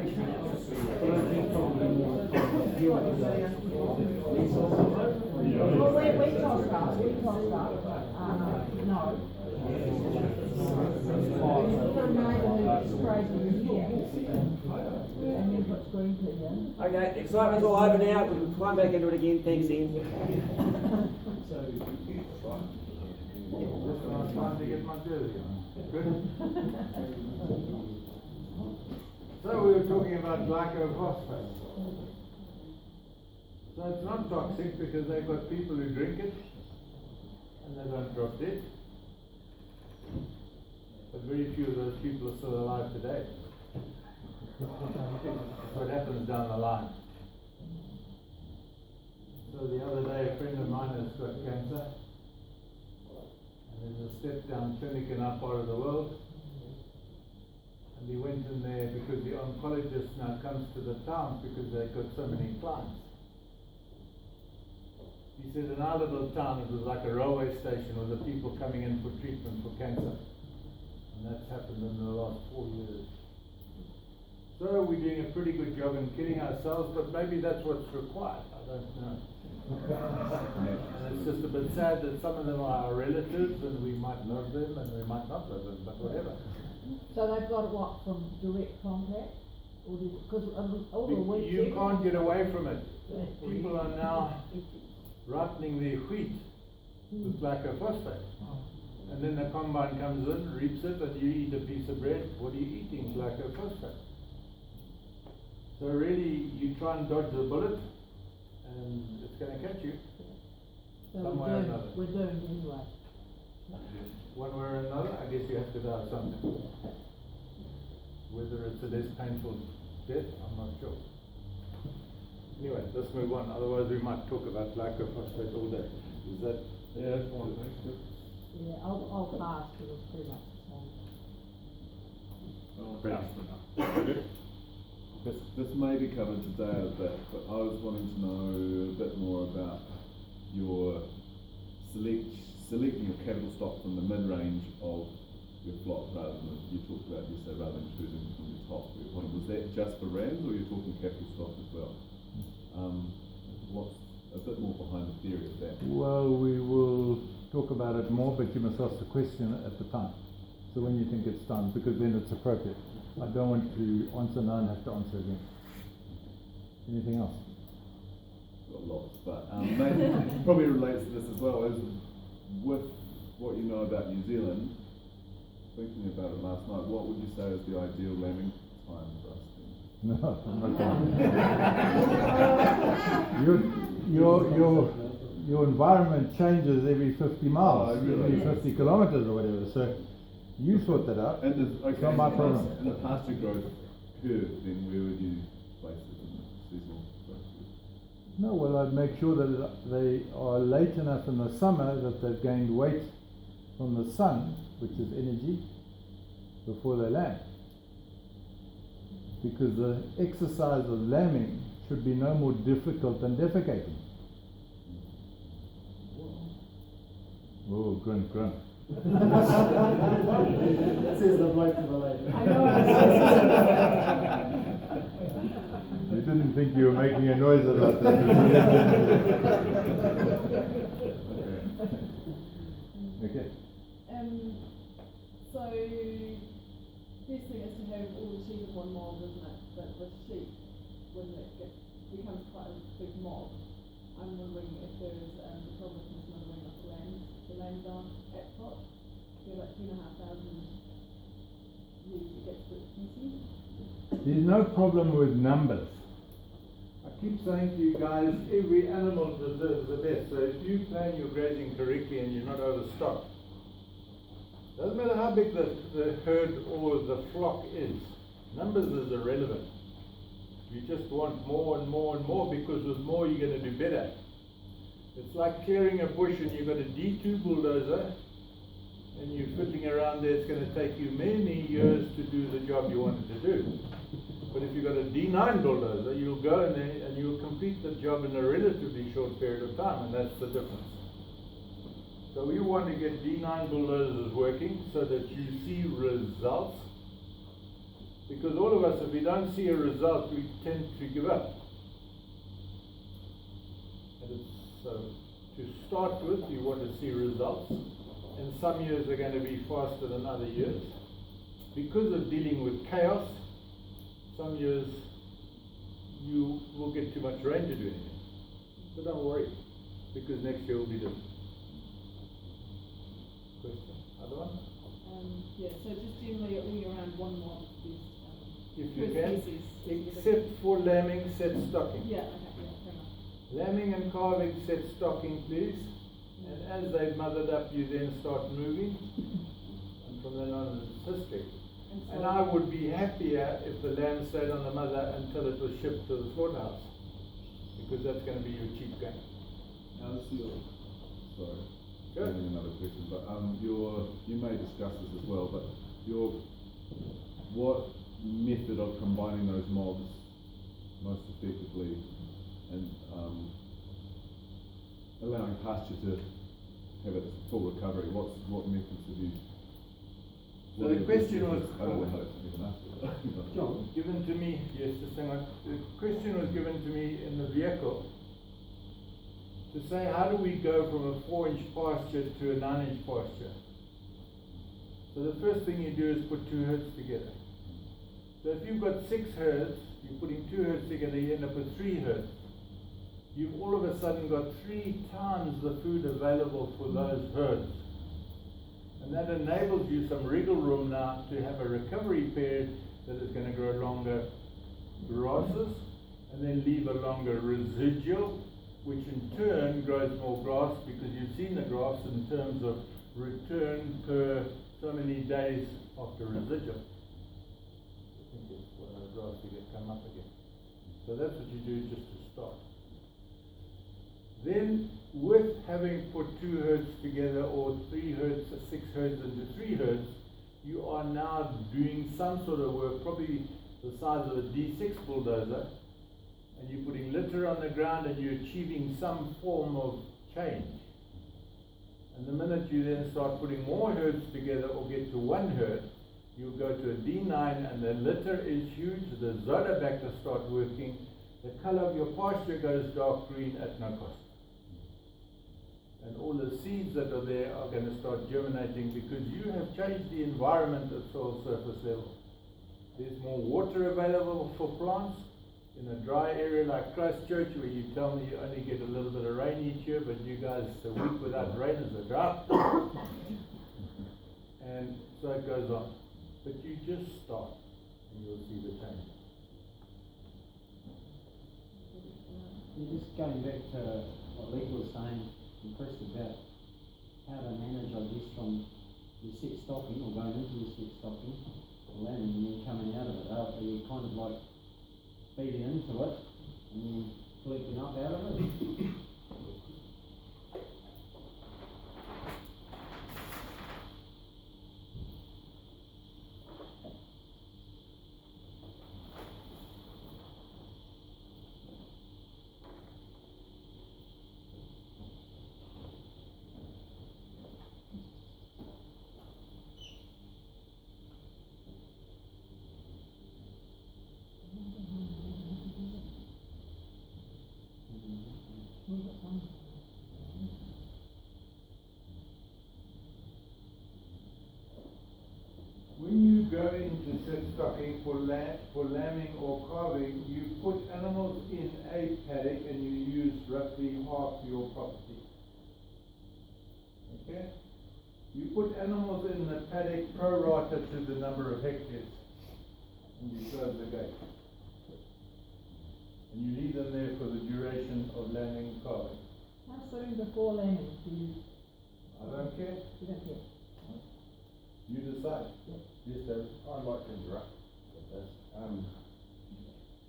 Well, we tossed up. No. Put a neighbour who sprays in here, and then puts green tea in. Okay, excitement's all over now. We'll climb back into it again. Thanks, Ian. Time to get my jersey on. Good. So we were talking about glycophosphate. So it's not toxic because they've got people who drink it and they don't drop dead. But very few of those people are still alive today. That's what happens down the line. So the other day a friend of mine has got cancer. And there's a step-down clinic in our part of the world. And he went in there because the oncologist now comes to the town because they've got so many clients. He said in our little town it was like a railway station with the people coming in for treatment for cancer. And that's happened in the last 4 years. So we're doing a pretty good job in killing ourselves, but maybe that's what's required. I don't know. And it's just a bit sad that some of them are our relatives and we might love them and we might not love them, but whatever. So they've got what, from direct contact? Or because all the wheat... You can't get away from it. People are now ripening their wheat with glycophosphate. And then the combine comes in, reaps it, and you eat a piece of bread. What are you eating? Glycophosphate. So really, you try and dodge the bullet, and it's going to catch you. So some way or another. we're doomed anyway. One way or another, I guess you have to die something. Whether it's a less painful death, I'm not sure. Anyway, let's move on. Otherwise, we might talk about glycophosphate all day. Is that? Yeah, that's fine. Thanks. Good. Yeah, I'll pass because it's pretty much the same. This may be covered today a bit, but I was wanting to know a bit more about your selecting your cattle stock from the mid-range of your flock rather than, you talked about yesterday, rather than choosing from the top. Was that just for rams or you're talking cattle stock as well? What's a bit more behind the theory of that? Well, we will talk about it more, but you must ask the question at the time. So when you think it's time, because then it's appropriate. I don't want to answer now and have to answer again. Anything else? Got lots, but maybe probably relates to this as well, is with what you know about New Zealand, thinking about it last night, what would you say is the ideal lambing time for us? No, I'm not going. Your environment changes every 50 miles, every 50 kilometers or whatever, so you sort that out. And there's, okay, it's not my problem. And the pasture growth curve, then where would you place it in the seasonal growth curve? No, well, I'd make sure that they are late enough in the summer that they've gained weight from the sun, which is energy, before they lamb. Because the exercise of lambing should be no more difficult than defecating. Oh, grunt. That says the bloke to the lady. I know. You didn't think you were making a noise about that. Okay. So, first thing is to have all the sheep in one mob, isn't it? But with sheep, when it becomes quite a big mob, I'm wondering if there is the problem with smothering of the lambs. The lambs aren't at top. They're like 2,500 ewes to get to the species. There's no problem with numbers. I keep saying to you guys, every animal deserves the best. So if you plan your grazing correctly and you're not overstocked, doesn't matter how big the herd or the flock is, numbers is irrelevant. You just want more and more and more, because with more you're going to do better. It's like clearing a bush and you've got a D2 bulldozer and you're fiddling around there. It's going to take you many years to do the job you wanted to do. But if you've got a D9 bulldozer, you'll go in there and you'll complete the job in a relatively short period of time, and that's the difference. So we want to get D9 bulldozers working so that you see results Because all of us, if we don't see a result, we tend to give up. And it's, so, to start with, you want to see results. And some years are going to be faster than other years. Because of dealing with chaos, some years you will get too much rain to do anything. So don't worry, because next year will be different. Question? Other one? Yeah, so just generally all year round one mob is If you per can, species. except for lambing, set stocking. Yeah, okay, yeah, fair enough. Lambing and calving, set stocking, please. And as they've mothered up, you then start moving. And from then on, it's history. And I would be happier if the lamb stayed on the mother until it was shipped to the slaughterhouse. Because that's going to be your cheap gain. How's your, sorry, Sure. getting another question, but you may discuss this as well, but what method of combining those mobs most effectively and allowing pasture to have its full recovery? What methods have you? So what are the your question best was, methods? I don't know how to even ask it. John, given to me, yes, just hang on. The question was given to me in the vehicle to say, how do we go from a 4-inch pasture to a 9-inch pasture? So the first thing you do is put 2 herds together. So if you've got 6 herds, you're putting 2 herds together, you end up with 3 herds. You've all of a sudden got 3 times the food available for those herds. And that enables you some wriggle room now to have a recovery period that is going to grow longer grasses and then leave a longer residual, which in turn grows more grass, because you've seen the graphs in terms of return per so many days after residual. I think it's grass to get come up again. So that's what you do just to start. Then, with having put 2 herds together, or 3 herds, 6 herds into 3 herds, you are now doing some sort of work, probably the size of a D6 bulldozer, and you're putting litter on the ground and you're achieving some form of change. And the minute you then start putting more herds together or get to 1 herd, you'll go to a D9 and the litter is huge, the zodobacter start working, the color of your pasture goes dark green at no cost. And all the seeds that are there are going to start germinating because you have changed the environment at soil surface level. There's more water available for plants. In a dry area like Christchurch, where you tell me you only get a little bit of rain each year, but you guys, a week without rain is a drought. And so it goes on. But you just start and you'll see the changes. just going back to what Lee was saying, impressed about how to manage, I guess, from your set stocking or going into your set stocking, lambing, and then coming out of it. Are you kind of like feeding into it and then collecting up out of it? When you go into set stocking for lambing or calving, you put animals in a paddock and you use roughly half your property. Okay? You put animals in the paddock pro rata to the number of hectares. And you close the gate. And you leave them there for the duration of lambing and calving. How soon before lambing do you? I don't care. You don't care. You decide. Yes, David, I'd like to interrupt with this.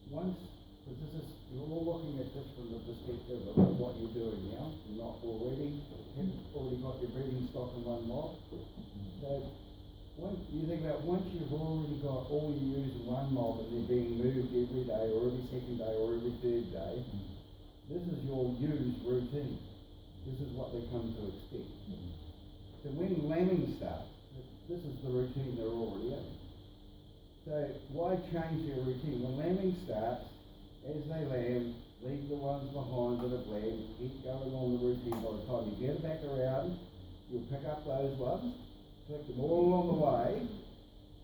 Once, because this is, you're all looking at this from the perspective of what you're doing now, you're not already got your breeding stock in one mob. So, you think about once you've already got all your ewes in one mob and they're being moved every day or every second day or every third day, this is your ewes routine. This is what they come to expect. So when lambing starts, this is the routine they're already in. So So why change their routine? When lambing starts, as they lamb, leave the ones behind that have lambed, keep going on the routine. By the time you get back around, you'll pick up those ones, collect them all along the way,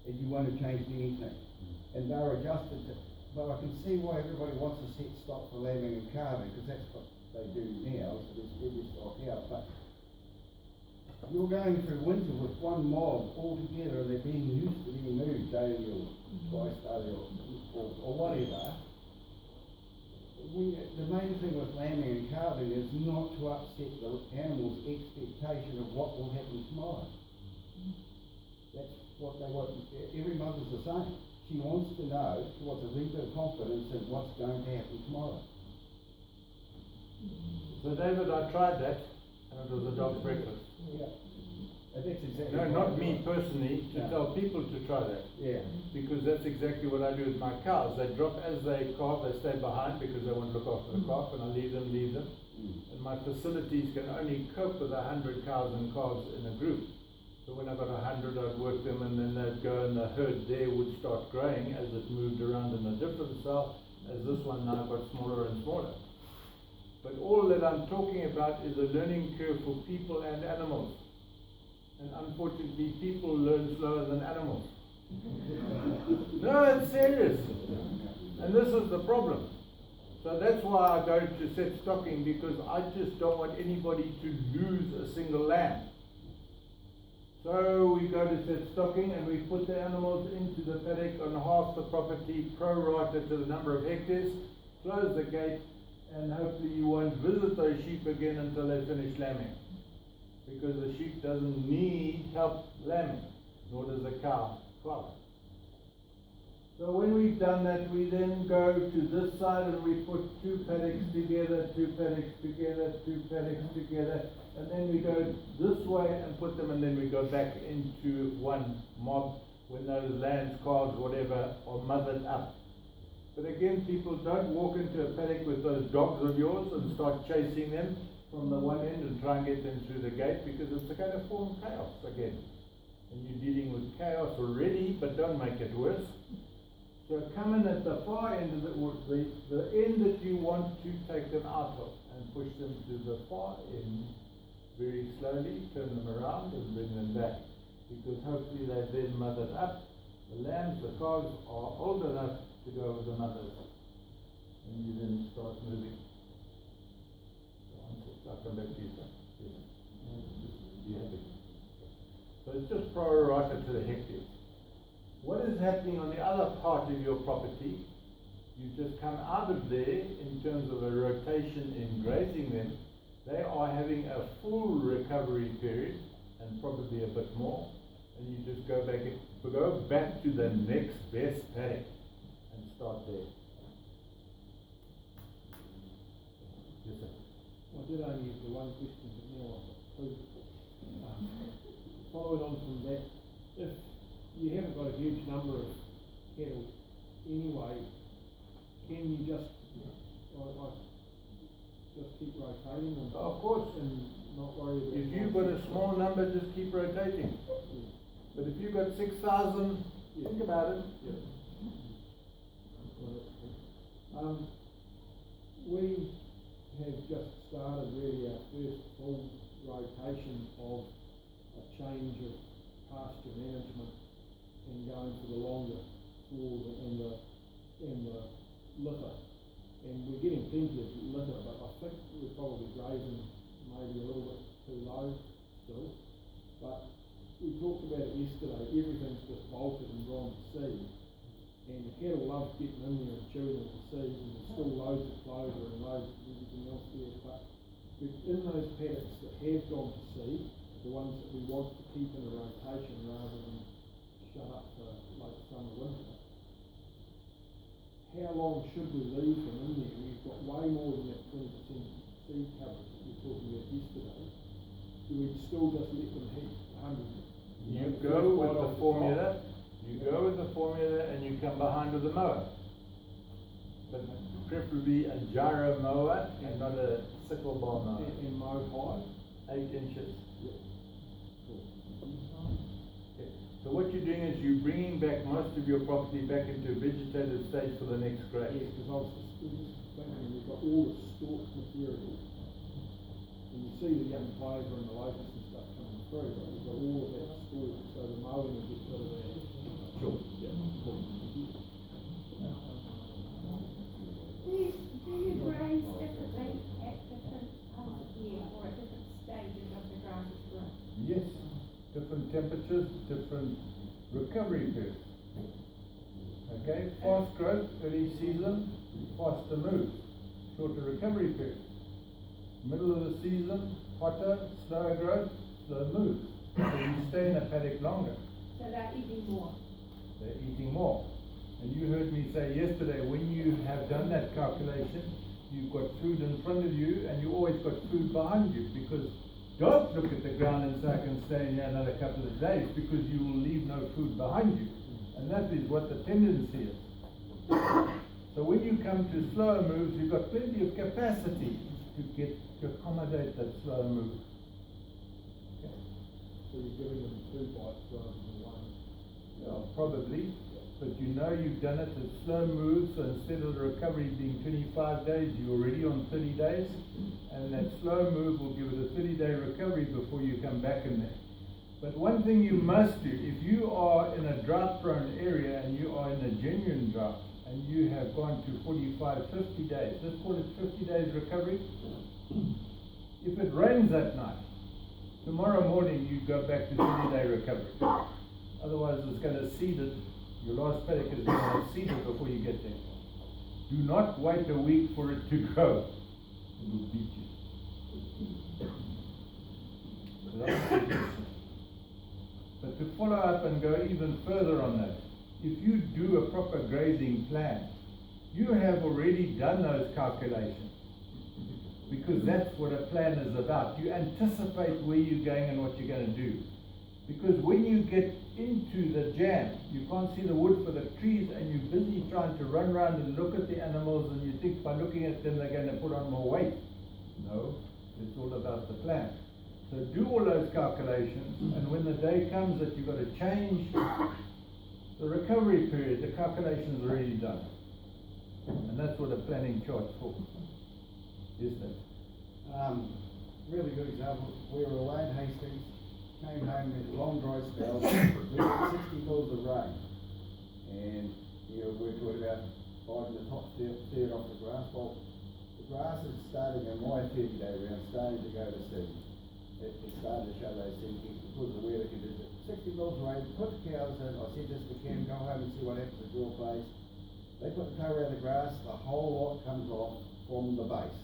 and you won't have changed anything. And they're adjusted to, but I can see why everybody wants a set stock for lambing and calving, because that's what they do now, so there's every stock out. But you're going through winter with one mob all together, and they're being used to being moved daily or twice daily or whatever. The main thing with lambing and calving is not to upset the animal's expectation of what will happen tomorrow. That's what they want. Every mother's the same. She wants to know, she wants a little bit of confidence in what's going to happen tomorrow. So David, I tried that, and it was a dog's breakfast. Yeah. And that's exactly No, what not I me want. personally, to No. tell people to try that. Yeah. Because that's exactly what I do with my cows. They drop as they calve, they stay behind because they want to look after the calf, and I leave them. And my facilities can only cope with 100 cows and calves in a group. So when I got 100, I'd work them, and then they'd go, and the herd there would start growing as it moved around in a different cell, as this one now got smaller and smaller. But all that I'm talking about is a learning curve for people and animals. And unfortunately, people learn slower than animals. No, it's serious. And this is the problem. So that's why I go to set stocking, because I just don't want anybody to lose a single lamb. So we go to set stocking, and we put the animals into the paddock on half the property, pro rata to the number of hectares, close the gate, and hopefully you won't visit those sheep again until they finish lambing. Because the sheep doesn't need help lambing, nor does the cow calve. So when we've done that, we then go to this side, and we put 2 paddocks together, 2 paddocks together, 2 paddocks together, and then we go this way and put them, and then we go back into one mob when those lambs, calves, whatever, are mothered up. But again, people, don't walk into a paddock with those dogs of yours and start chasing them from the one end and try and get them through the gate, because it's going to form chaos again. And you're dealing with chaos already, but don't make it worse. So come in at the far end of the end that you want to take them out of, and push them to the far end very slowly, turn them around and bring them back. Because hopefully they've then mothered up. The lambs, the calves are old enough to go with the mothers. And you then start moving. I'll come back to you, sir. You have it. So it's just pro rata to the hectares. What is happening on the other part of your property? You just come out of there in terms of a rotation in grazing them. They are having a full recovery period, and probably a bit more. And you just go back to the next best paddock and start there. Yes, sir. I did only have the one question, but now I've got two. Following on from that, if you haven't got a huge number of cattle anyway, can you just keep rotating them? Of course. And not worry about... If you've got a small number, just keep rotating. But if you've got 6,000, think about it. We have just started really our first full rotation of a change of pasture management and going for the longer sward and the litter. And we're getting plenty of litter, but I think we're probably grazing maybe a little bit too low still. But we talked about it yesterday, everything's just bolted and gone to seed. And the cattle love getting in there and chewing at the seed, and there's still loads of clover and loads of everything else there. But in those paddocks that have gone to seed, the ones that we want to keep in a rotation rather than shut up for late summer, winter, how long should we leave them in there? We've got way more than that 20% seed coverage that we were talking about yesterday. Do we still just let them hit 100? You go with the formula. You go with the formula, and you come behind with a mower. But preferably a gyro mower and not a sickle bar mower. And mow high? 8 inches. Yeah. Cool. Okay. So what you're doing is you're bringing back most of your property back into a vegetative state for the next Yeah, graze. because I was just thinking, we've got all the stalk material. And you see the young clover and the locust and stuff coming through, but we've got all of that stalk, so the mowing will get rid of that. Sure. Yeah, cool. Thank you. Do you graze differently at different times of year or at different stages of the grass's growth? Yes, different temperatures, different recovery periods. Okay, fast growth, early season, faster moves, shorter recovery periods. Middle of the season, hotter, slower growth, slow moves. So you stay in a paddock longer. So they're eating more. They're eating more. And you heard me say yesterday, when you have done that calculation, you've got food in front of you and you always got food behind you, because don't look at the ground and say I can stay in here another couple of days, because you will leave no food behind you. And that is what the tendency is. So when you come to slower moves, you've got plenty of capacity to accommodate that slower move. Okay. So you're giving them 2 bites rather than 1. Well, probably, but you know you've done it at slow moves, so instead of the recovery being 25 days, you're already on 30 days, and that slow move will give it a 30-day recovery before you come back in there. But one thing you must do, if you are in a drought-prone area and you are in a genuine drought, and you have gone to 45, 50 days, let's call it 50 days recovery. If it rains that night, tomorrow morning you go back to 30-day recovery. Otherwise it's going to seed it. Your last paddock is going to seed it before you get there. Do not wait a week for it to grow. It will beat you. So that's a suggestion. But to follow up and go even further on that, if you do a proper grazing plan, you have already done those calculations. Because that's what a plan is about. You anticipate where you're going and what you're going to do. Because when you get into the jam, you can't see the wood for the trees, and you're busy trying to run around and look at the animals, and you think by looking at them they're going to put on more weight. No, it's all about the plan. So do all those calculations, and when the day comes that you've got to change the recovery period, the calculation's already done. And that's what a planning chart's for. Is that? Really good example. We were away in Hastings, came home with long dry spells, we got 60 mils of rain. And we're talking about biting the top third off the grass. Well, the grass is starting in my 30-day round, starting to go to seed. It's starting to show those symptoms because of the weather conditions. 60 mils of rain, put the cows in. I said this to Ken, go home and see what happens at your place. They put the toe around the grass, the whole lot comes off from the base.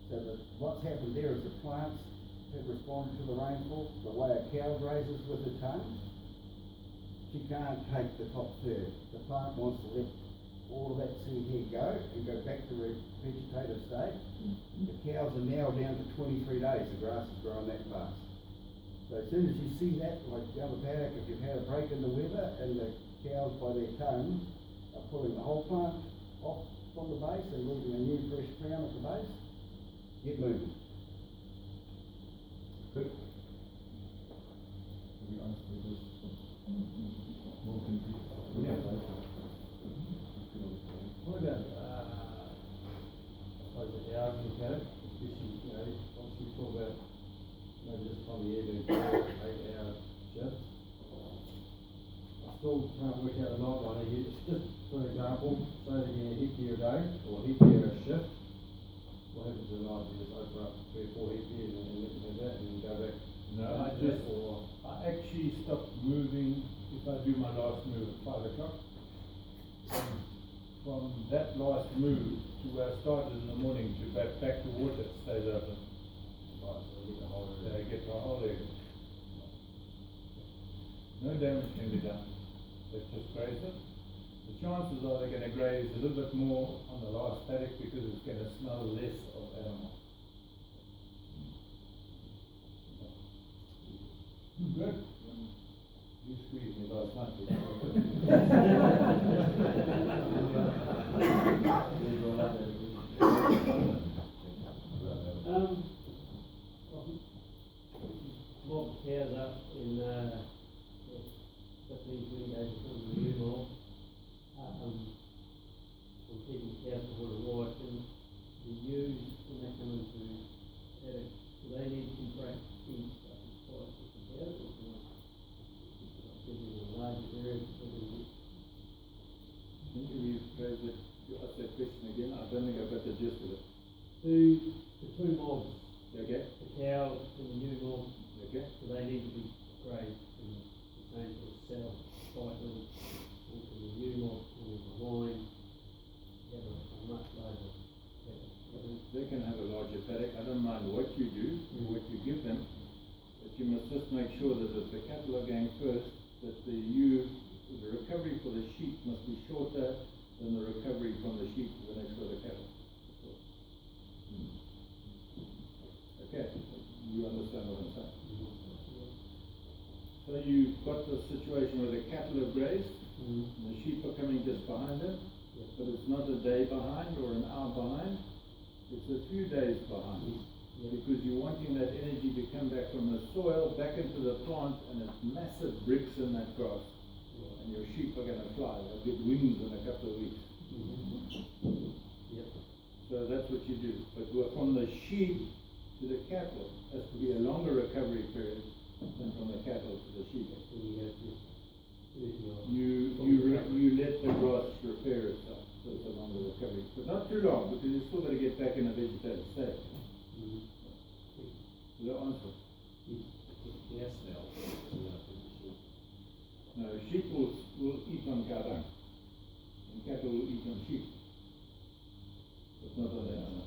So what's happened there is the plants have responded to the rainfall. The way a cow grazes with her tongue, she can't take the top third. The plant wants to let all of that seed head go and go back to a vegetative state. The cows are now down to 23 days. The grass is growing that fast. So as soon as you see that, like the other paddock, if you've had a break in the weather and the cows by their tongue are pulling the whole plant off from the base and leaving a new fresh crown at the base, get moving. Good. To be honest with this, more confused. Yeah. What about, I suppose the hours in the paddock, especially, obviously we talk about maybe this time of year doing 8-hour shifts. I still can't work out a night line here. Just for example, say they're getting a hectare a day or a hectare a shift. What happens at night? You just open up 3 or 4 hectares and let them have that and then go back. No, I actually stop moving if I do my last move at 5 o'clock. From that last move to where I started in the morning to back to water stays open. Right, so we get the whole They get the whole area. No damage can be done. They just graze it. The chances are they're going to graze a little bit more on the last paddock because it's going to smell less of animal. Good. You squeeze me last night. Lock cows up in cows to want to ride, and the ewes, when they come into paddock, do they need to be bred in stuff as far as the cows, or can I give them a larger area for them to Can you rephrase it, you ask that question again? I don't think I got the gist of it. the two mobs, Okay? the cow and the ewe mob, Okay? do they need to be grazed in the same sort of cell, cycle, or can the ewe mob or the hind have a much larger paddock? They can have a larger paddock. I don't mind what you do, or what you give them, but you must just make sure that if the cattle are going first, that the recovery for the sheep must be shorter than the recovery from the sheep to the next lot of cattle. Okay, you understand what I'm saying? So you've got the situation where the cattle have grazed, and the sheep are coming just behind them, but it's not a day behind or an hour behind, it's a few days behind. Because you're wanting that energy to come back from the soil, back into the plant, and it's massive bricks in that grass. And your sheep are going to fly, they'll get wings in a couple of weeks. So that's what you do. But from the sheep to the cattle has to be a longer recovery period than from the cattle to the sheep. You let the grass repair itself, so it's a longer recovery. But not too long, because you still got to get back in a vegetative state. Does that answer? Yes. No, sheep will eat on cow dung, and cattle will eat on sheep. But not on the animal.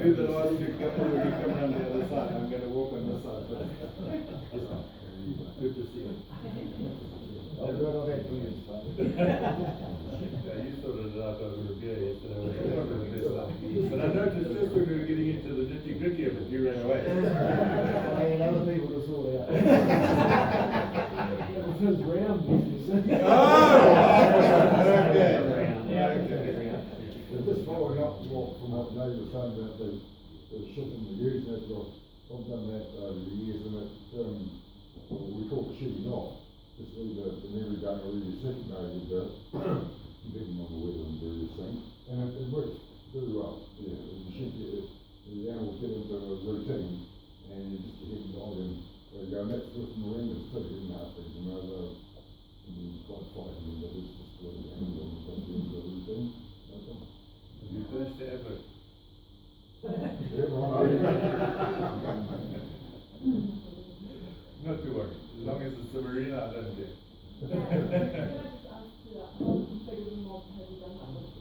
Do the last two couple when you come around the other side. I'm going to walk on this side. Good to see you. I've got all that to you, Yeah, you sorted it out over a beer yesterday. But I noticed just when we were getting into the nitty gritty of it, you ran away. I had other people to sort out. That was his round business. Just following up from what Dave was saying about the shifting the ewes, that I've done that over the years, and we call it shedding off. Just leave the every day or every second day with depending on the weather and various things, and it works very well. Yeah, the animals get into a routine, and you just get on and there you go. And that's with marinas too, in Harpies, and they can be quite frightening, but it's just the animals that get into a routine. No problem. You finished the effort. Not to worry, as long as it's a marina, I don't care. Can I just ask you that, how big of a mob have you done that with?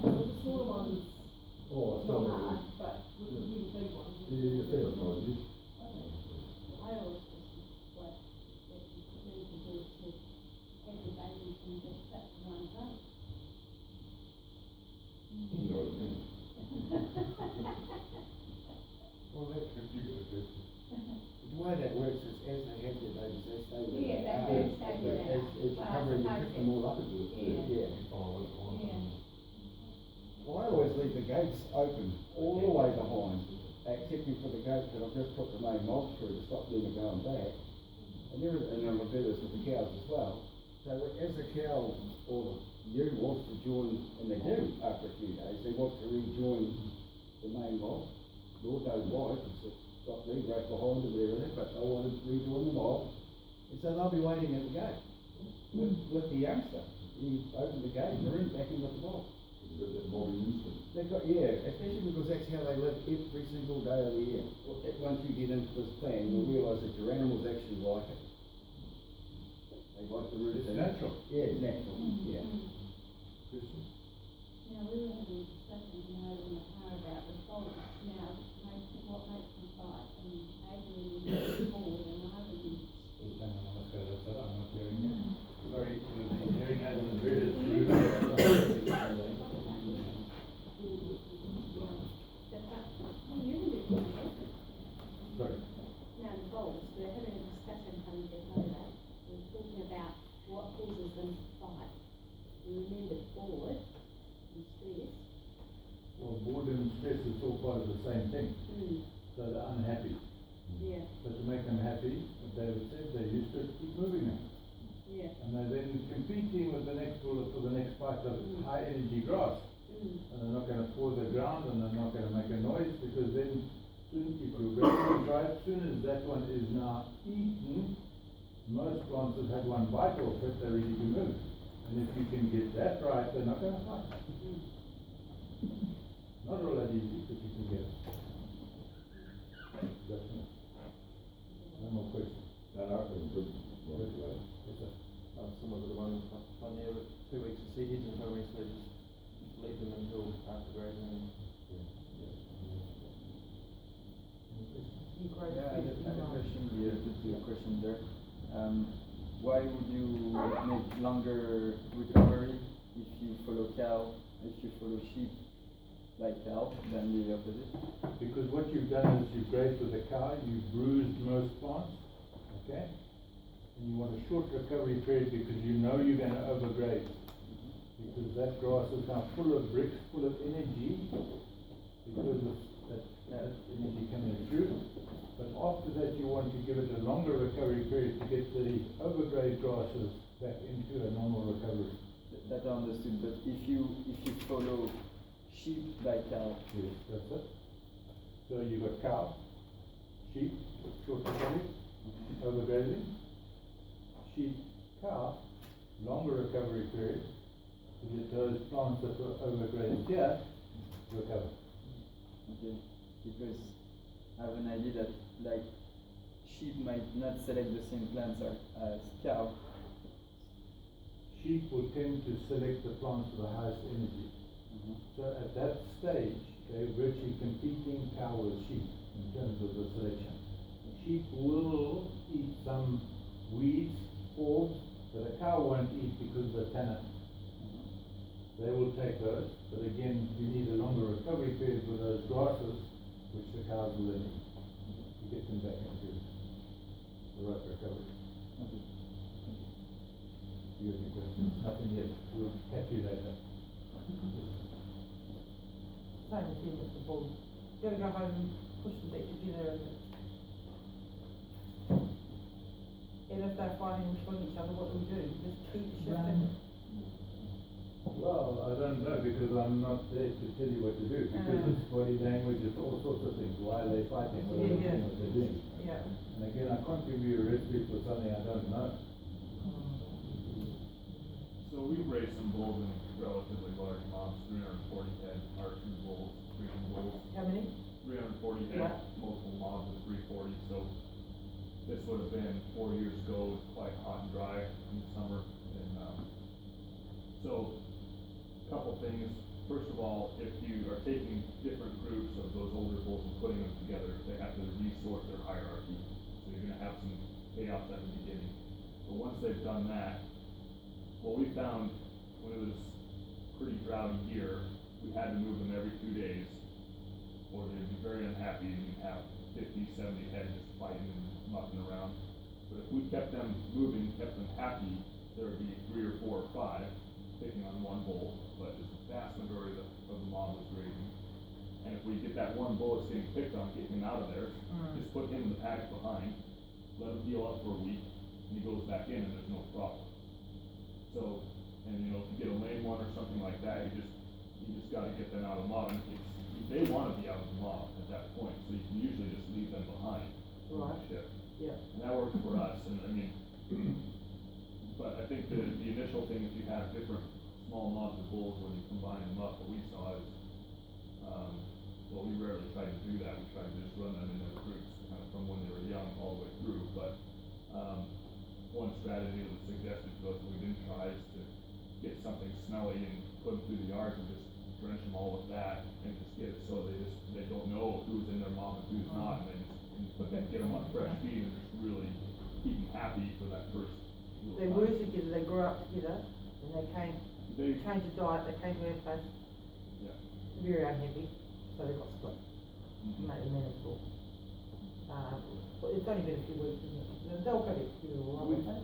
The smaller ones, Oh, I not still hard, have but with the really big ones. the affairs knowledge. I always just what that you need to do to everybody can just put one vote. You know what I mean? Well, the way that works is as they have their babies, they stay with Yeah, them. they do stay with them. As you cover and you pick them all up again. Yeah. Yeah. Well, I always leave the gates open all the way behind, excepting for the gate that I've just put the main mob through to stop them going back. And I'll do this with the cows as well. So as the cow or the ewe wants to join, and they do after a few days, they want to rejoin the main mob. Lord knows why, because it's got me right behind them there, but they want to rejoin the mob. And so they'll be waiting at the gate with the youngster. You open the gate and they're in, back in with the mob. You've got that body instinct. They've got, yeah, especially because that's how they live every single day of the year. Once you get into this plan, you'll realise that your animals actually like it. They like the routine. It's natural. Yeah, it's natural, yeah. Christian? Now, we were having a discussion, in the car about the bolts. Now, what makes them fight, and Adrian is forward and I was Sorry, the hearing aids are very through. Sorry. Now, the bolts, we're having a discussion coming to over. We're talking about what causes them to fight. We were it's all part of the same thing. So they're unhappy. Yeah, But to make them happy, as David said, they used to keep moving them. yeah. And they're then competing with the next bullet for the next spike of high energy grass. And they're not gonna pour the ground and they're not gonna make a noise because then soon if you grazing right, soon as that one is now eaten, most plants have had one bite off it, they're ready to move. And if you can get that right, they're not gonna fight. Not all that easy, but you can get it. That's me. No more questions. No, good. Yes, sir. Some of the ones on there with 2 weeks of seed and no so just leave them until after grazing. You grow Yeah, I food, had you a know. question, two questions there. Why would you make longer recovery if you follow cow, if you follow sheep like cow, than the opposite? Because what you've done is you've grazed with a cow, you've bruised most plants, okay? And you want a short recovery period because you know you're gonna overgraze. Because that grass is now full of bricks, full of energy, because of that energy coming through. But after that, you want to give it a longer recovery period to get the overgrazed grasses back into a normal recovery. That I understood, but if you follow sheep like cow, Yes, that's it. So you've got cow, sheep, short recovery, overgrazing, sheep, cow, longer recovery period, to get those plants that were overgrazed here, recover. okay, because I have an idea that like sheep might not select the same plants as cow. Sheep will tend to select the plants with the highest energy. So at that stage, they're virtually competing cow with sheep in terms of the selection. Sheep will eat some weeds, forbs, that a cow won't eat because of the tannin. They will take those, but again, you need a longer recovery period for those grasses, which the cows will then eat, to get them back into the right recovery. Okay. Do you have any questions? Nothing yet. We'll catch you later. Same as you, Mr. Ball. Gotta go home and push the deck together and if they're fighting between each other, what do we do? Just keep shifting? Well, I don't know because I'm not there to tell you what to do because it's body language, it's all sorts of things. Why are they fighting? What are they doing? What they're doing? Yeah. And again, I can't give you a recipe for something I don't know. So we've raised some bulls in relatively large mobs, 340 head, archery bulls, breeding bulls. How many? 340 head, Yeah. multiple mobs of 340. So this would have been 4 years ago. It was quite hot and dry in the summer, and so a couple things. First of all, if you are taking different groups of those older bulls and putting them together, they have to resort their hierarchy. So you're going to have some chaos at the beginning. But once they've done that, what we found when it was pretty droughty year, we had to move them every 2 days, or they'd be very unhappy and you'd have 50, 70 head just fighting and mucking around. But if we kept them moving, kept them happy, there would be 3 or 4 or 5 picking on one bull, but the vast majority of the mob was grazing. And if we get that one bull that's getting picked on, get him out of there, just put him in the paddock behind, let him heal up for a week, and he goes back in and there's no problem. So, and you know, if you get a lame one or something like that, you just gotta get them out of the mob. And they wanna be out of the mob at that point, so you can usually just leave them behind. Right. Shift. Yeah. And that works for us, and I mean, but I think the initial thing, if you have different small mobs of bulls, when you combine them up, what we saw is, well, we rarely tried to do that. We tried to just run them in their groups, kind of from when they were young all the way through, but, one strategy that was suggested to us, and we didn't try, is to get something smelly and put them through the yards and just drench them all with that, and just get it so they don't know who's in their mob and who's not, and but then get them on fresh feed and just really keep them happy for that first little They time. were together, they grew up together, and they changed the diet, they came to our place, Yeah. very unhappy, so they got split, Mhm. made them manageable. But it's only been a few weeks, isn't it? They'll go back together all right, won't they?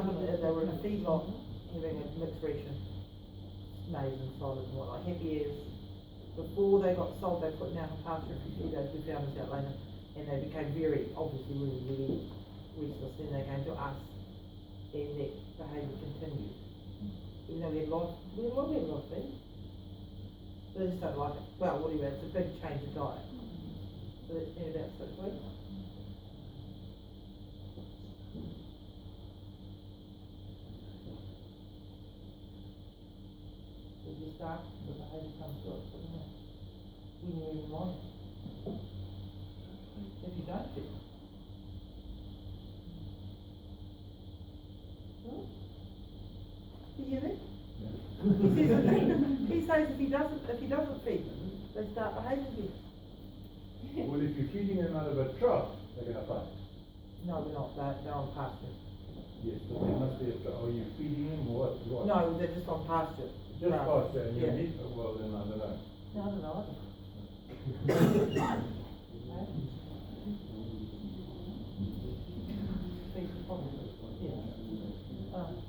up they were in a feedlot having a mixed ration, maize and solids and whatnot. Happy as before they got sold, they put them out in pasture for a few days. We found this out later, and they became obviously really restless. Then they came to us, and that behaviour continued. Even though we had a lot of feed. They just don't like it. Well, whatever, it's a big change of diet. So that's been about 6 weeks. Did you start, the behaviour comes to us, doesn't it? When you even want it. If you don't feed. Do you hear that? He says if he doesn't feed them, they start behaving again. Well, if you're feeding them out of a trough, they're gonna fight. No, we're not, they're on pasture. Yes, but there must be a trough. Are you feeding them or what? No, they're just on pasture. Just Grass. pasture, and you Yeah. need, well, then I don't know. No, I don't know. Feeds the problem. Yeah.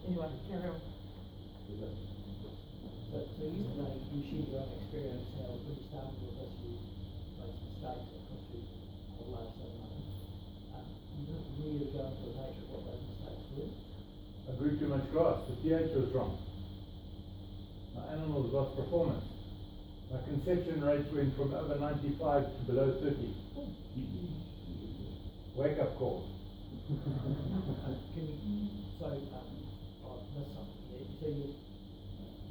Anyway, carry on. So yesterday, you shared your own experience, how when you started with this, you made some mistakes that cost you a whole lot of money. You didn't really go into the nature of what those mistakes were. I grew too much grass, the pH was wrong. My animals lost performance. My conception rates went from over 95 to below 30. Wake up call. Can you, so, I missed something here, you said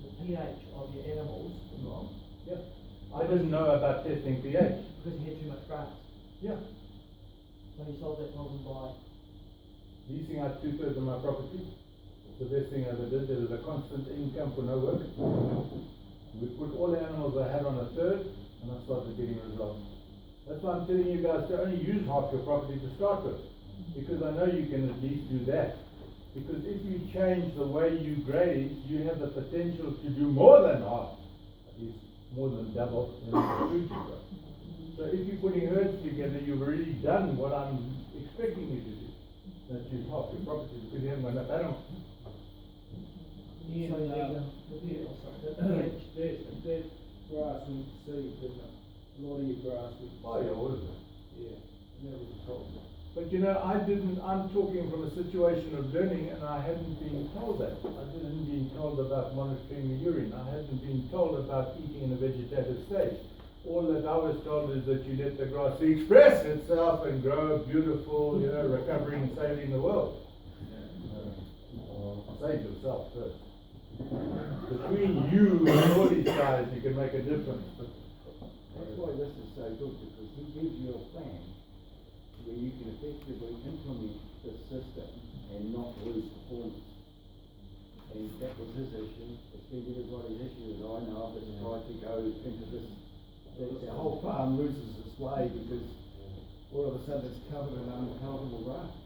the pH of your animals was wrong? Yeah. I didn't know about testing pH. Because you had too much grass. Yeah. So you solved that problem by, Leasing out 2/3 of my property. It's the best thing I ever did. There was a constant income for no work. We put all the animals I had on a third, and I started getting results. That's why I'm telling you guys to only use half your property to start with, because I know you can at least do that. Because if you change the way you graze, you have the potential to do more than half, at least more than double in the food you grow. So if you're putting herds together, you've already done what I'm expecting you to do. That's use half your property, because you haven't got enough animals. Ian, So that grass went to seed, didn't it? A lot of your grass went to seed. Oh, yeah, all of it. Yeah, and that was a problem. But you know, I'm talking from a situation of learning, and I hadn't been told that. I hadn't been told about monitoring the urine. I hadn't been told about eating in a vegetative state. All that I was told is that you let the grass express itself and grow beautiful, recovering and saving the world. Save yourself first. Between you and all these guys, you can make a difference. But That's why this is so good, because he gives you a plan where you can effectively implement this system and not lose performance. And that was his issue. It's been everybody's issue that I know of that's tried to go into this, that the whole farm loses its way because all of a sudden it's covered in unpalatable grass.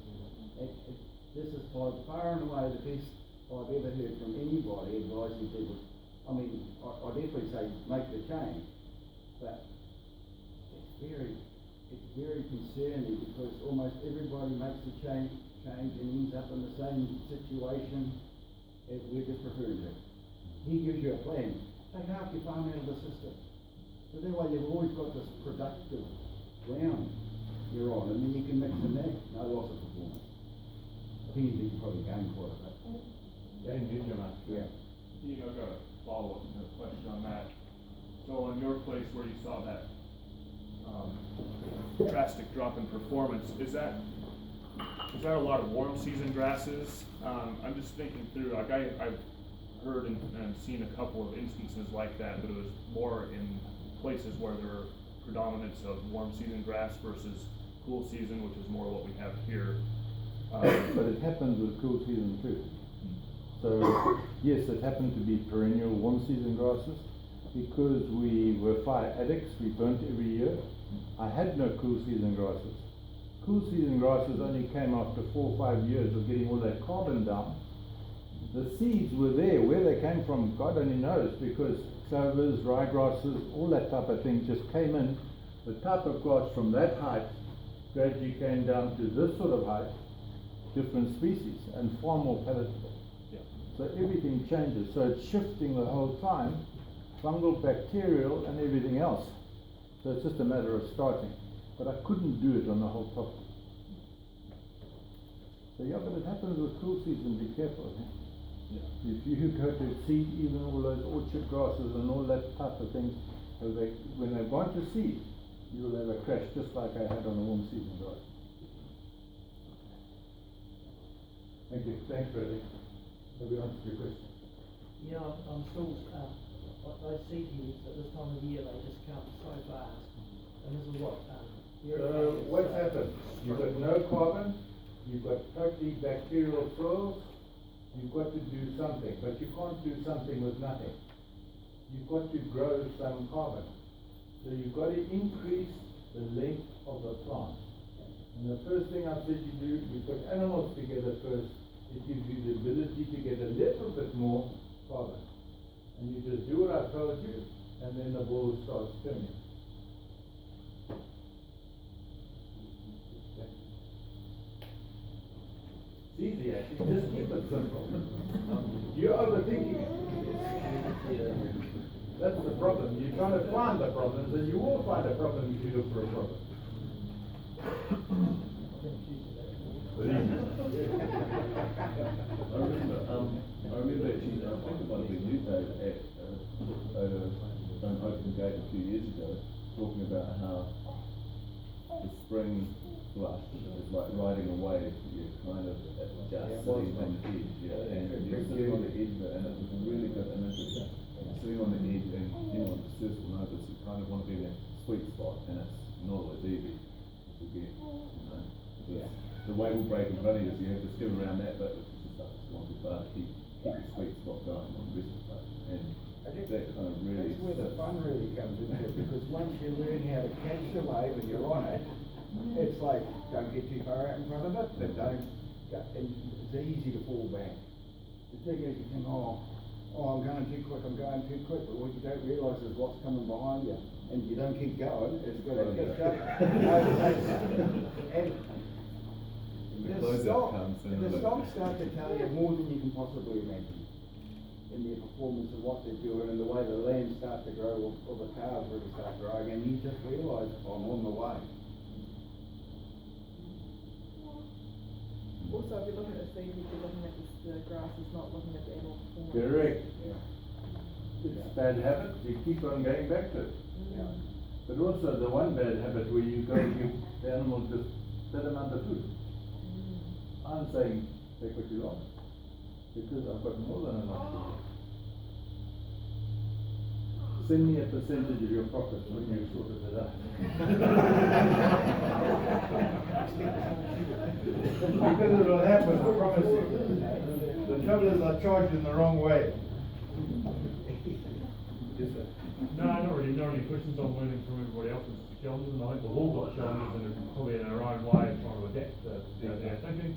This is by far and away the best I've ever heard from anybody advising people. I mean, I definitely say make the change, but it's very concerning because almost everybody makes the change and ends up in the same situation as we're just referring to. He gives you a plan. Take half your farm out of the system. So that way you've always got this productive ground you're on, and then you can mix and match, no loss of performance. I think you can probably gain quite a bit. gain huge amount. Yeah. Dean, I've got a follow-up question on that. So on your place where you saw that drastic drop in performance, is that a lot of warm season grasses? I'm just thinking through, like I've heard and seen a couple of instances like that, but it was more in places where there were predominance of warm season grass versus cool season, which is more what we have here. But it happens with cool season too. So yes, it happened to be perennial warm season grasses. Because we were fire addicts, we burnt every year. I had no cool season grasses. Cool season grasses only came after 4 or 5 years of getting all that carbon down. The seeds were there. Where they came from, God only knows, because clovers, ryegrasses, all that type of thing just came in. The type of grass from that height gradually came down to this sort of height, different species and far more palatable. Yeah. So everything changes, so it's shifting the whole time, fungal, bacterial, and everything else. So it's just a matter of starting. But I couldn't do it on the whole property. So yeah, but it happens with cool season, be careful. Eh? Yeah. If you go to seed, even all those orchard grasses and all that type of things, when they've gone to seed, you'll have a crash just like I had on the warm season grass. Thank you. Thanks, Bradley. Have we answered your question? Yeah, I'm still, those seed heads at this time of year, they just come so fast. And this is what, So what's happened? You've got no carbon, you've got totally bacterial soils, you've got to do something, but you can't do something with nothing. You've got to grow some carbon. So you've got to increase the length of the plant. And the first thing I said you do, you put animals together first. It gives you the ability to get a little bit more carbon. And you just do what I told you, and then the ball starts spinning. It's easy actually, just keep it simple. You're overthinking it. That's the problem. You're trying to find the problems, and you will find a problem if you look for a problem. I remember actually, I think it might have been you, Dave, at an open gate a few years ago, talking about how the spring flush is like riding a wave. You kind of just sitting on the edge, and you're sitting on the edge of it, and it was a really good imagery. Sitting on the edge, and anyone who serves will know this, you kind of want to be in that sweet spot, and it's not always easy to get, the wave will break in front of you, so you have to skim around that bit, which is the stuff that's going to be hard to keep the sweet spot going on the rest of the place. And that kind of really... That's where the fun really comes into it, because once you learn how to catch the wave and you're on it, it's like, don't get too far out in front of it, but don't, and it's easy to fall back. The thing is, you think, oh, I'm going too quick, but what you don't realise is what's coming behind you, and you don't keep going, it's going to catch up. And the stocks start to tell you more than you can possibly imagine in their performance and what they're doing and the way the land starts to grow or the cows really start growing, and you just realise, I'm on the way. Also, if you're looking at the seed, if you're looking at the grass, is not looking at the animal performance. Correct. Yeah. It's bad habit, you keep on going back to it. Yeah. But also the one bad habit where you go give the animal just set amount of food. I'm saying take what you want, because I've got more than enough food. Send me a percentage of your profits when you sorted it out. Because it will happen, I promise you. The trouble is I charge in the wrong way. Yes, sir. No, not really questions. I'm learning from everybody else's challenges, and I think we've all got challenges, and probably in our own way trying to adapt to their thinking.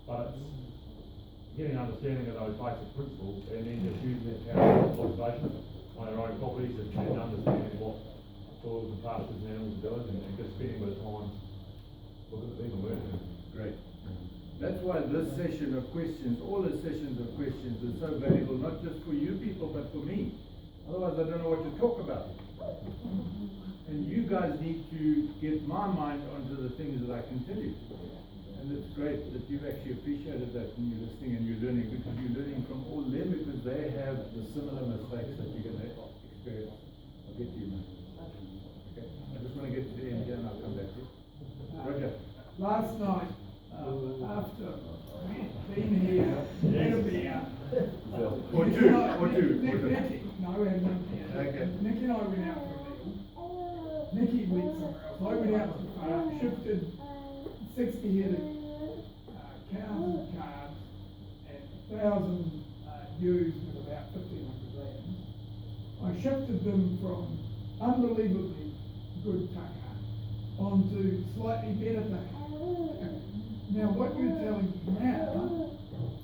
But it's getting an understanding of those basic principles, and then just using that power of observation on our own properties, and understanding what soils and pastures and animals are doing, and just spending a bit of time looking at things and learning. Great. That's why this session of questions, all the sessions of questions are so valuable, not just for you people, but for me. Otherwise I don't know what to talk about. And you guys need to get my mind onto the things that I can tell you. And it's great that you've actually appreciated that and you're listening and you're learning, because you're learning from all them, because they have the similar mistakes that you're going to experience. I'll get to you, man. Okay. I just want to get to the end here and I'll come back to you. Roger. Last night, after being here, Or two. Nicky, no, we had none here. Okay. Nicky and I went out for a meal. Nicky went somewhere else. I went out to the farm, shifted 60 head of cows and calves and 1,000 ewes with about 1,500 lambs. I shifted them from unbelievably good tucker onto slightly better tucker. Now what you're telling me now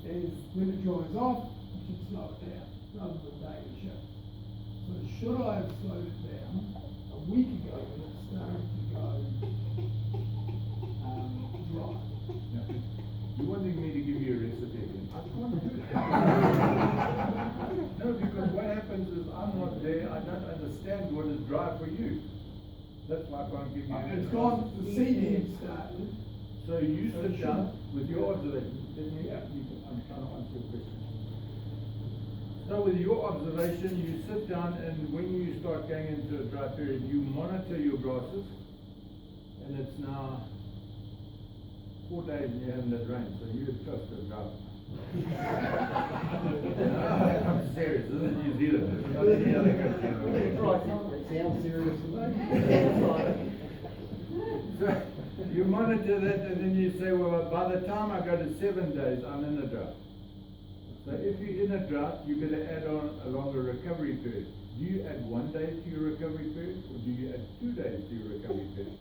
is when it dries off, you should slow it down rather than daily shifts. So should I have slowed it down a week ago when it started to go dry? You're wanting me dry for you. That's why I can't give you. It's gone, the seeding started. So you sit down with your observation. I'm trying to answer your question. So with your observation, you sit down and when you start going into a dry period, you monitor your grasses. And it's now 4 days and you haven't had rain, so you trust the drought. I'm serious, this is New Zealand, it's not any other country in the world. It sounds serious to me. So you monitor that and then you say, well, by the time I go to 7 days, I'm in a drought. So if you're in a drought, you're going to add on a longer recovery period. Do you add 1 day to your recovery period or do you add 2 days to your recovery period?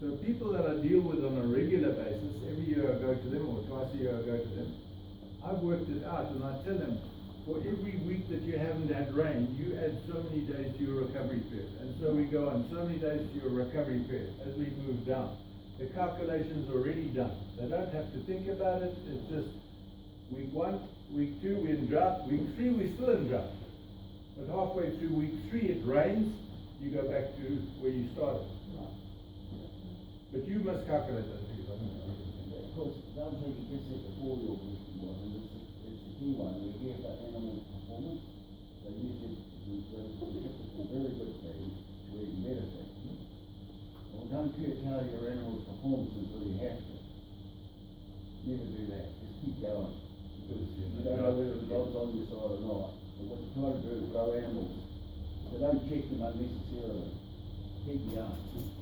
So people that I deal with on a regular basis, every year I go to them or twice a year I go to them, I've worked it out and I tell them, for every week that you haven't had rain, you add so many days to your recovery period. And so we go on, so many days to your recovery period as we move down. The calculation's already done. They don't have to think about it, it's just week 1, week 2 we're in drought, week 3 we're still in drought. But halfway through week 3 it rains, you go back to where you started. But you must calculate that figure. Of course, those who you just said before your question was, and it's a key one, we hear about animal performance, they use it to very good thing to eat medicine. Well, don't curtail your animal's performance until you have to. Never do that, just keep going. Because you don't know whether the dog's on your side or not. But what you're trying to do is grow animals. So don't check them unnecessarily. Keep going.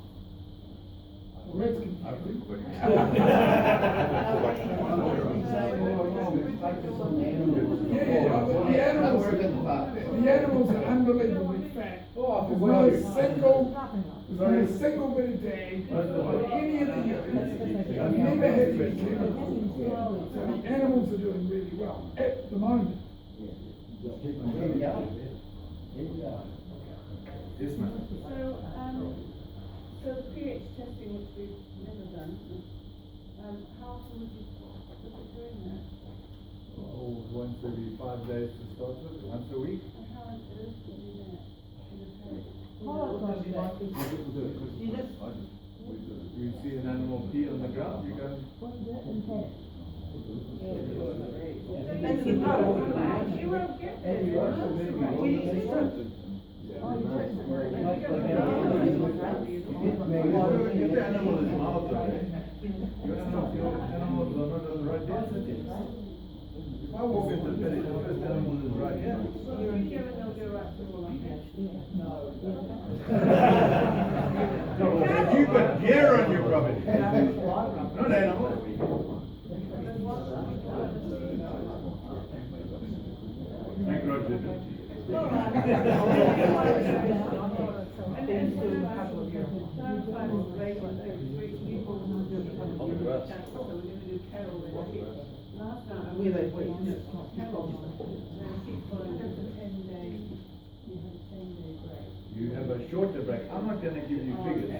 Well, that's confusing. The animals are unbelievably fat. There's not a single bit of tag on any of the units. I've never had any chemical. So the animals are doing really well at the moment. Just keep going. Keep going. Yes, ma'am. So the pH testing, which we've never done, how often would you look at doing that? Oh, once every 5 days to start with, once a week. And how on earth do you do that in a paddock? You see an animal pee on the ground, you go. That's the problem. You won't get there. If the animal is mild, your animals are not on the right density. If I walk into the village, the first animal is right here. Well, you hear it, they'll go right through all of that. No, you've got deer on your property, not animals. Thank Roger. Where they wait. You have a shorter break. I'm not going to give you figures.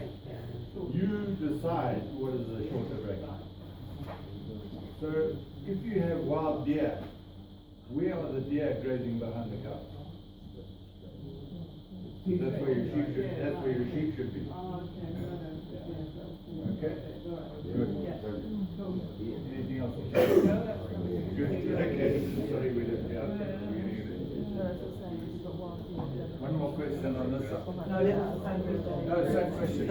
You decide what is a shorter break. So if you have wild deer, where are the deer grazing behind the cows? That's where your sheep should be. Okay? Good. Anything else? Good. Okay. Sorry we didn't get out there. One more question on this side. No, that's the same question. No, same question.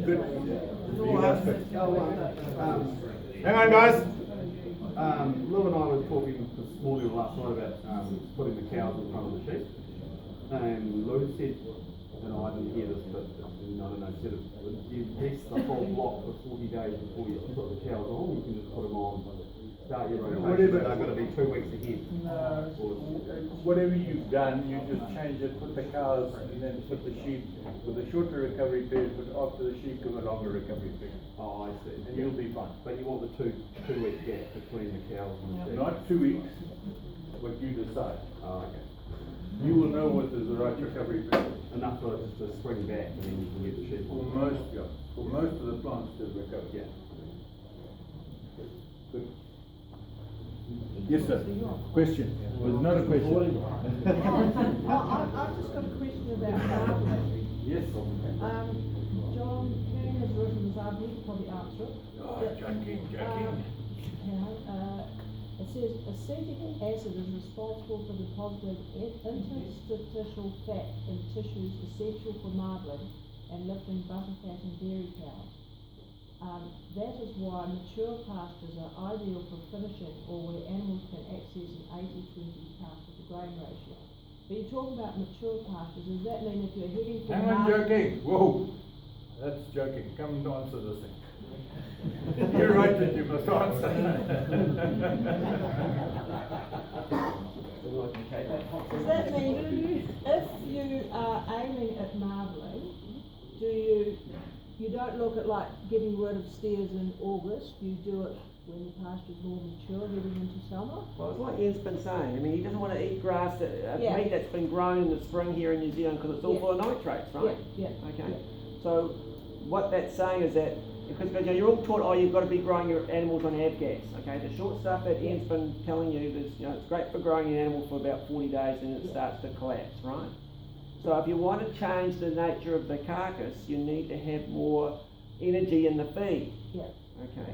Good. Hang on, guys. Lou and I were talking this morning or last night about putting the cows in front of the sheep. And Lou said, and I didn't hear this, but I don't know, said it, you test the whole block for 40 days before you put the cows on. You can just put them on, start your rotation, but they're going to be 2 weeks ahead. Whatever you've done, you just change it, put the cows and then put the sheep with a shorter recovery period, but after the sheep give a longer recovery period. Oh, I see. And you'll be fine. But you want the two-week gap between the cows and the sheep? Not 2 weeks, what you decide. Oh, okay. You will know what is the right recovery period. Enough for it to spring back and then you can get the sheep For on. most, yeah, for most of the plants to recover. Yeah. Good. Yes, sir. Question. Was not a question. I've just got a question about marbling. Yes. John King has written this up, he could probably answer it. Oh, joking. It says acetic acid is responsible for depositing interstitial fat in tissues essential for marbling and lifting butter fat in dairy cows. That is why mature pastures are ideal for finishing or where animals can access an 80-20 pasture to grain ratio. But you're talking about mature pastures, does that mean if you're heading for Hang on, marbling? joking. Whoa. That's joking. Come and answer this thing. You wrote it, you must answer. Does that mean if you are aiming at marbling, you don't look at like getting rid of steers in August, you do it when the pasture's more mature, heading into summer? Well, it's like Ian's been saying, I mean, he doesn't want to eat grass, Yeah. meat that's been grown in the spring here in New Zealand because it's all Yeah. full of nitrates, right? Yeah, Okay. yeah. So what that's saying is that, because you know, you're all taught, oh, you've got to be growing your animals on avgas, okay? The short stuff that Ian's been telling you is, you know, it's great for growing an animal for about 40 days and it starts to collapse, right? So if you want to change the nature of the carcass, you need to have more energy in the feed. Yeah. Okay.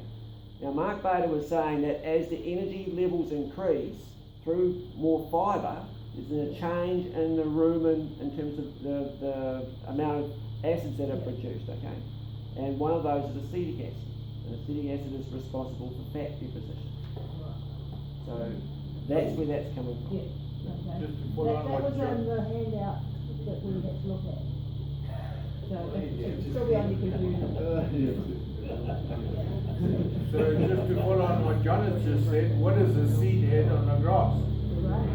Now Mark Bader was saying that as the energy levels increase through more fibre, there's a change in the rumen in terms of the amount of acids that are produced, okay? And one of those is acetic acid. And acetic acid is responsible for fat deposition. So that's where that's coming from. Yeah, okay. Just to follow on That what was John- in the handout that we had to look at. So it's still beyond your confusion. So just to follow on what John has just said, what is a seed head on a grass? Right.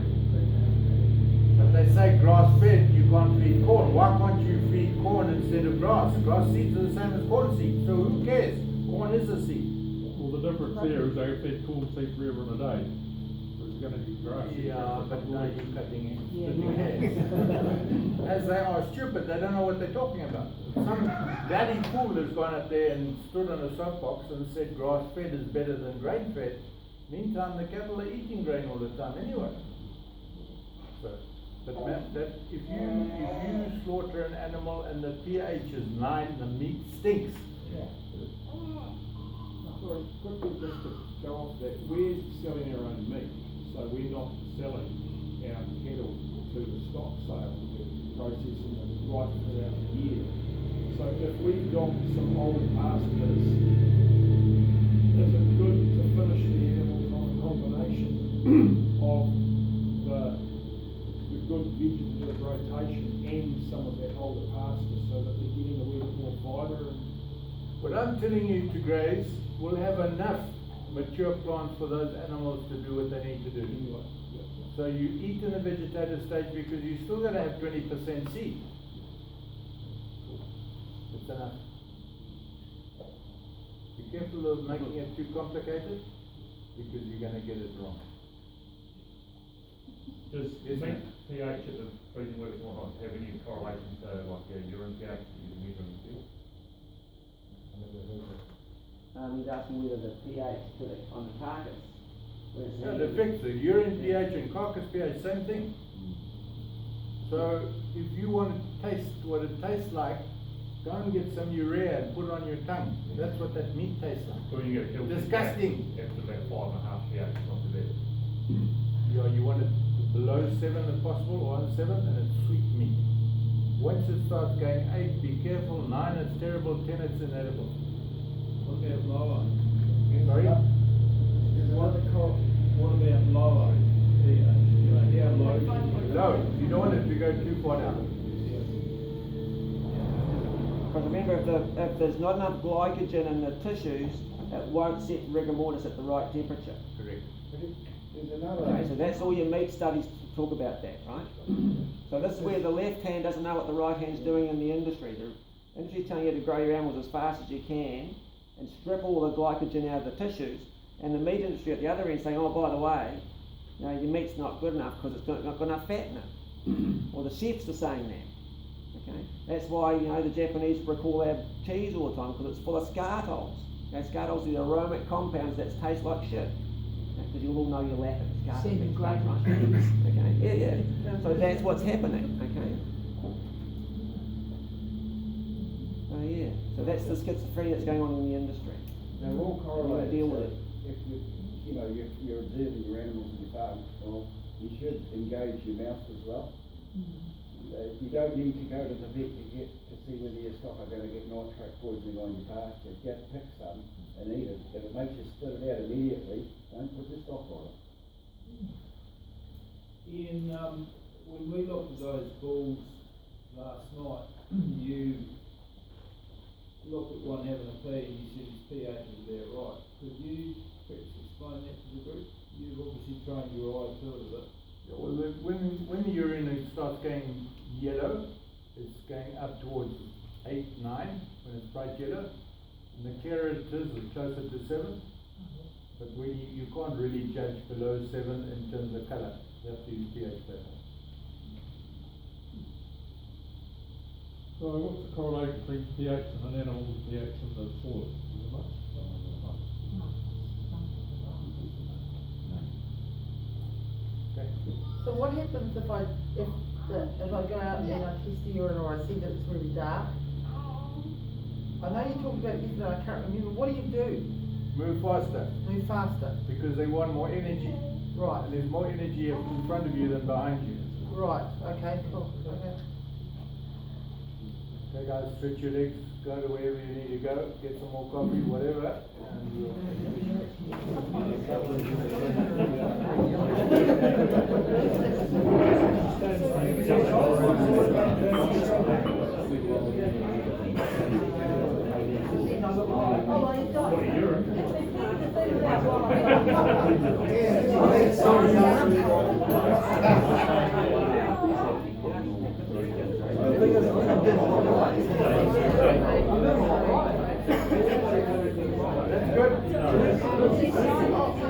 But they say grass fed, you can't feed corn. Why can't you feed corn instead of grass? Grass seeds are the same as corn seeds, so who cares? Corn is a seed. Well, the difference there is they fed corn seed forever and a day. There's gonna be grass. Yeah, but now you're cutting in. Yeah. Splitting hairs. As they are stupid, they don't know what they're talking about. Some daddy fool has gone up there and stood on a soapbox and said grass fed is better than grain fed. Meantime, the cattle are eating grain all the time anyway. So, but that if you slaughter an animal and the pH is 9, the meat stinks. Yeah. Sorry, quickly just to go off that, we're selling our own meat, so we're not selling our cattle to the stock sale, we're processing them right throughout the year. So if we've got some old pastures, is it good to finish the animals on a combination of the good vegetative rotation and some of that older pasture so that they're getting a wee bit more fibre and What I'm telling you to graze will have enough mature plants for those animals to do what they need to do. anyway, yeah. So you eat in the vegetative stage because you still gotta have 20% seed. It's enough. Be careful of making it too complicated because you're gonna get it wrong. Does Yes, meat ma'am. pH at the freezing weeks or not have any correlation to like urine pH that you can measure in the field? He's asking whether the pH to the, on the carcass. where it's Yeah, at. it affects the urine pH and carcass pH, same thing. So if you want to taste what it tastes like, go and get some urea and put it on your tongue. That's what that meat tastes like. So you get a healthy Disgusting. pH after about 5.5 pH, not too bad. Yeah, you want it below 7 if possible, or on 7, and it's sweet meat. Once it starts going 8, be careful, 9 it's terrible, 10 it's inedible. What about lower? Sorry? What about lower pH? You know, how low? No, you don't want it to go too far down. Because remember, if there's not enough glycogen in the tissues, it won't set rigor mortis at the right temperature. Correct. There's another. Okay, so that's all your meat studies talk about that, right? So this is where the left hand doesn't know what the right hand's doing in the industry. The industry's telling you to grow your animals as fast as you can and strip all the glycogen out of the tissues, and the meat industry at the other end saying, oh, by the way, you know, your meat's not good enough because it's not got enough fat in it. Or the chefs are saying that. Okay, that's why, you know, the Japanese recall our cheese all the time because it's full of scartols. Okay, scartols are the aromatic compounds that taste like shit. Because you all know you're laughing. Scartols Send means great right? Okay, yeah. So that's what's happening. Okay. Oh, yeah, so that's the schizophrenia that's going on in the industry. They're all You gotta correlated. deal So with it. if you're observing your animals in your farm, well, you should engage your mouse as well. You don't need to go to the vet to see whether your stock are gonna get nitrate poisoning on your pasture. Just pick some and eat it. If it makes you spit it out immediately, don't put your stock on it. When we looked at those bulls last night, you looked at one having a pee and you said his pH was about right. Could you perhaps explain that to the group? You've obviously trained your eye to it a bit. Yeah, well, when the urine starts going yellow, it's going up towards 8, 9, when it's bright yellow. And the clearer it is closer to 7. But you can't really judge below 7 in terms of colour. You have to use pH pattern. So what's the correlation between pH and an animal's pH and the soil? Is it much? Okay. So what happens if I go out and I test the urine or I see that it's really dark? I know you talked about it yesterday, I can't remember, what do you do? Move faster, Move faster, because they want more energy. right, And there's more energy in front of you than behind you. right, okay, cool, okay. Okay guys, stretch your legs, go to wherever you need to go, get some more coffee, whatever, and That's good.